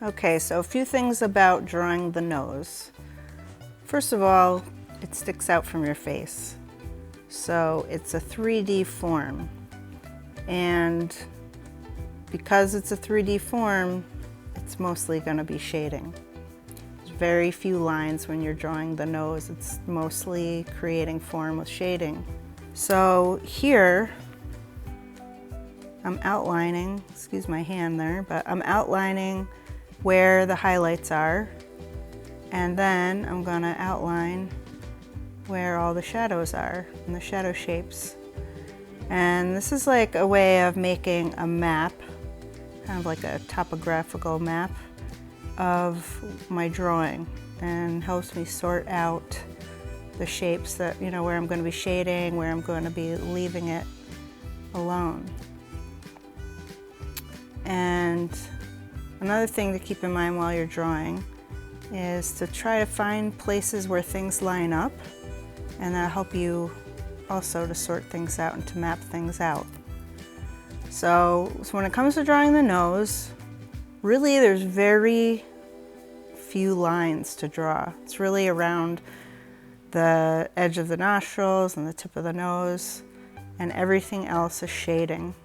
Okay, so a few things about drawing the nose. First of all, it sticks out from your face. So it's a 3D form. And because it's a 3D form, it's mostly going to be shading. There's very few lines when you're drawing the nose. It's mostly creating form with shading. So here, I'm outlining, excuse my hand there, but I'm outlining where the highlights are, and then I'm going to outline where all the shadows are and the shadow shapes. And this is like a way of making a map, kind of like a topographical map of my drawing, and helps me sort out the shapes that, you know, where I'm going to be shading, where I'm going to be leaving it alone. And another thing to keep in mind while you're drawing is to try to find places where things line up, and that'll help you also to sort things out and to map things out. So when it comes to drawing the nose, really there's very few lines to draw. It's really around the edge of the nostrils and the tip of the nose, and everything else is shading.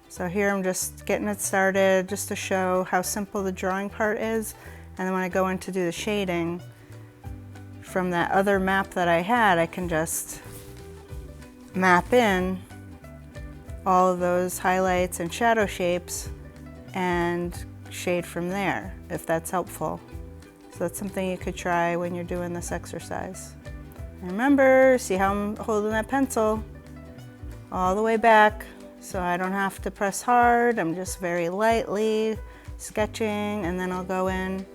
So here I'm just getting it started just to show how simple the drawing part is, and then when I go in to do the shading, from that other map that I had, I can just map in all of those highlights and shadow shapes and shade from there, if that's helpful. So that's something you could try when you're doing this exercise. And remember, see how I'm holding that pencil all the way back, so I don't have to press hard. I'm just very lightly sketching, and then I'll go in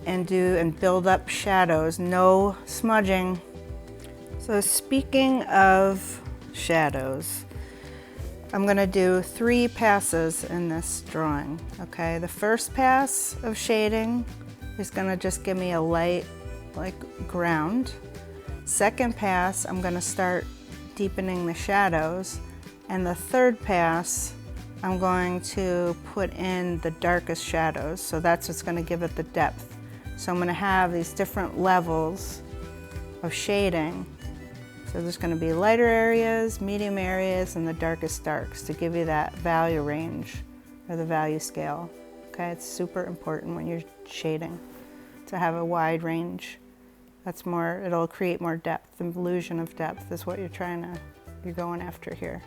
and build up shadows. No smudging. So speaking of shadows, I'm gonna do 3 passes in this drawing, okay? The first pass of shading is gonna just give me a light, like, ground. Second pass, I'm gonna start deepening the shadows. And the third pass, I'm going to put in the darkest shadows. So that's what's gonna give it the depth. So I'm gonna have these different levels of shading. So there's gonna be lighter areas, medium areas, and the darkest darks to give you that value range or the value scale. Okay, it's super important when you're shading to have a wide range. That's more, it'll create more depth. The illusion of depth is what you're going after here.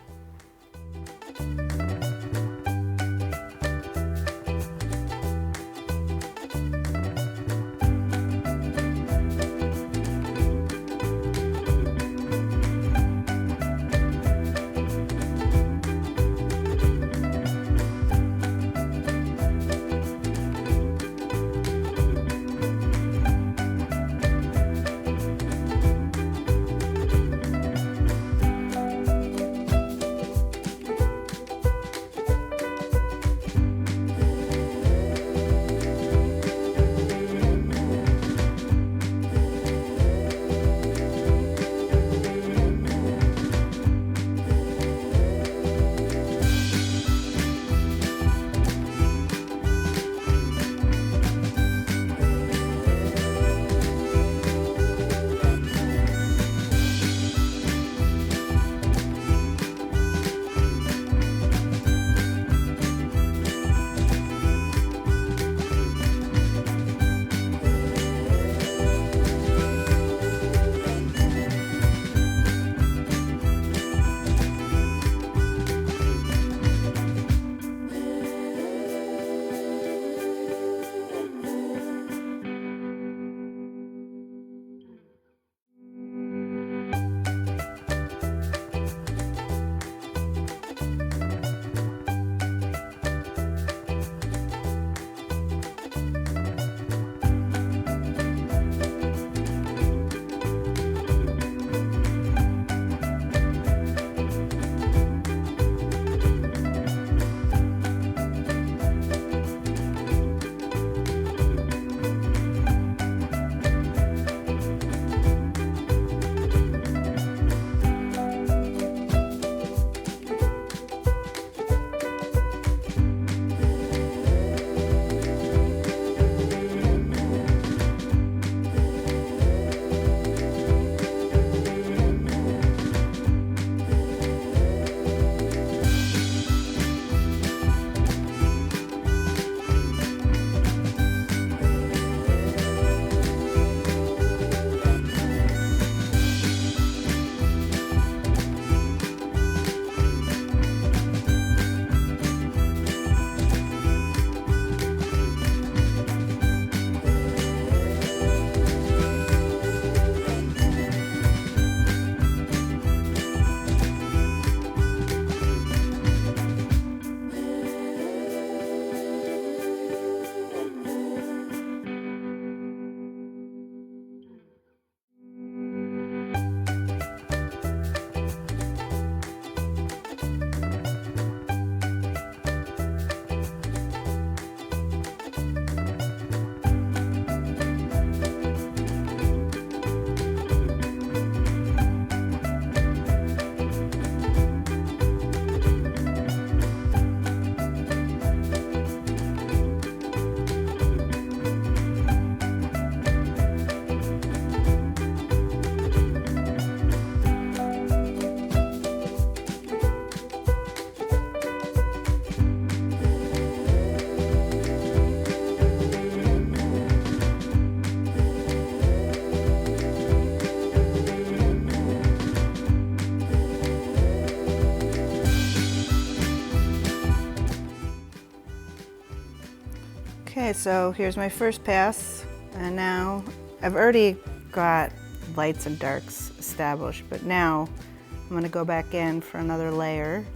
Okay, so here's my first pass, and now I've already got lights and darks established, but now I'm going to go back in for another layer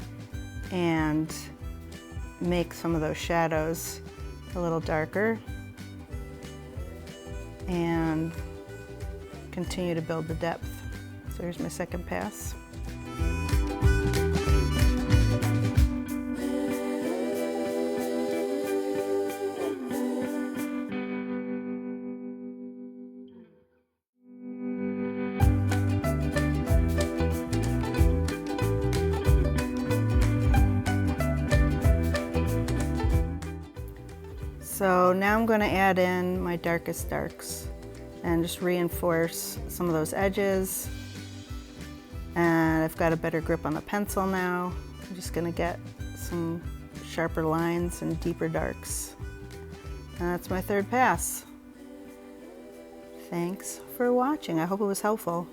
and make some of those shadows a little darker and continue to build the depth. So here's my second pass. So now I'm going to add in my darkest darks and just reinforce some of those edges. And I've got a better grip on the pencil now. I'm just going to get some sharper lines and deeper darks. And that's my third pass. Thanks for watching. I hope it was helpful.